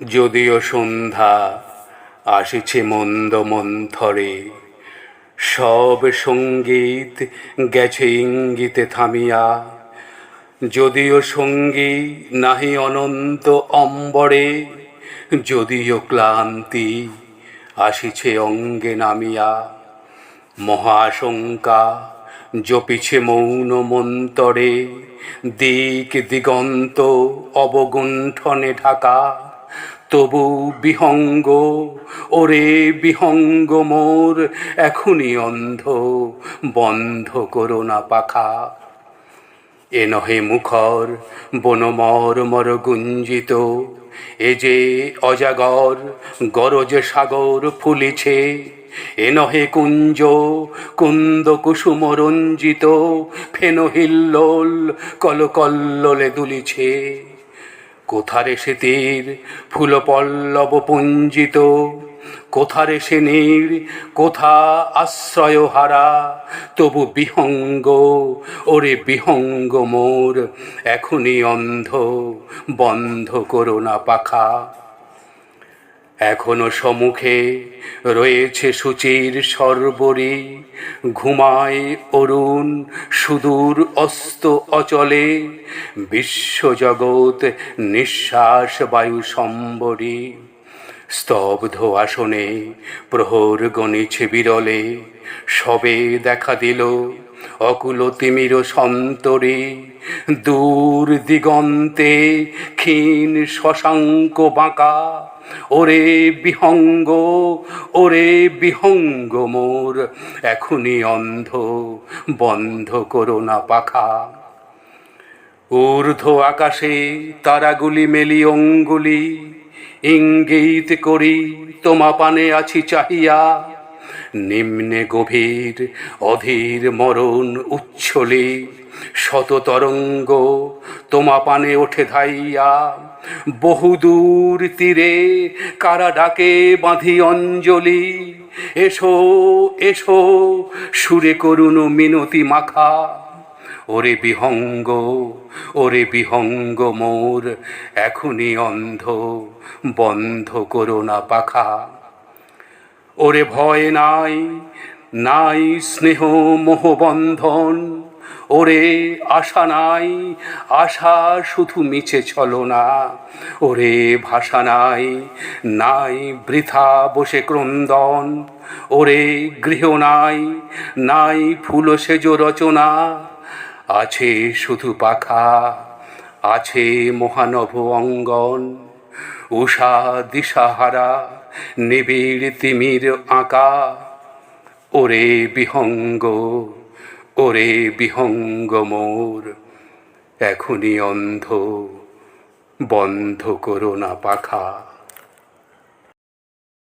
যদিও সন্ধ্যা আসিছে মন্দ মন্থরে, সব সঙ্গীত গেছে ইঙ্গিতে থামিয়া। যদিও সঙ্গী নাহি অনন্ত অম্বরে, যদিও ক্লান্তি আসিছে অঙ্গে নামিয়া। মহাশঙ্কা জপিছে মৌন মন্তরে, দিক দিগন্ত অবগুণ্ঠনে ঢাকা। তবু বিহঙ্গ, ওরে বিহঙ্গ মোর, এখনই অন্ধ, বন্ধ করো না পাখা। এ নহে মুখর বনমর মর গুঞ্জিত, এ যে অজাগর গরজ সাগর ফুলিছে। এ নহে কুঞ্জ কুন্দ কুসুম রঞ্জিত, ফেন হিল্লোল কলকল্লোলে দুলিছে। কোথারে সে তীর ফুল পল্লব পুঞ্জিত, কোথারে সে নীর, কোথা আশ্রয় হারা। তবু বিহঙ্গ, ওরে বিহঙ্গ মোর, এখনই অন্ধ, বন্ধ করো না পাখা। এখনো সম্মুখে রয়েছে সূচির সর্বরী, ঘুমায় অরুণ সুদূর অস্ত অচলে। বিশ্বজগৎ নিঃশ্বাস বায়ু সম্বরী, স্তব্ধ আসনে প্রহর গণিছে বিরলে। সবে দেখা দিল অকুল তিমির সন্তরে, দূর দিগন্তে ক্ষীণ শশাঙ্ক বাঁকা। ওরে বিহঙ্গ, ওরে বিহঙ্গ মোর, এখনই অন্ধ, বন্ধ করো না পাখা। ঊর্ধ্ব আকাশে তারাগুলি মেলি অঙ্গুলি, ইঙ্গিত করি তোমা পানে আছি চাহিয়া। নিম্নে গভীর অধীর মরণ উচ্ছলে, শত তরঙ্গ তোমা পানে ওঠে ধাইয়া। বহুদূর তীরে কারা ডাকে বাঁধি অঞ্জলি, এসো এসো সুরে করুণ মিনতি মাখা। ওরে বিহঙ্গ, ওরে বিহঙ্গ মোর, এখনই অন্ধ, বন্ধ করো না পাখা। ওরে ভয় নাই, নাই স্নেহ মোহবন্ধন, ওরে আশা নাই, আশা শুধু মিছে ছলনা। ওরে ভাষা নাই, নাই বৃথা বসে ক্রন্দন। ওরে গৃহ নাই, নাই ফুল সেজ রচনা। আছে শুধু পাখা, আছে মহানভ অঙ্গন। উষা দিশাহারা নিবিড় তিমির আঁকা। ওরে বিহঙ্গ, ওরে বিহঙ্গ মোর, এখনই অন্ধ, বন্ধ করো না পাখা।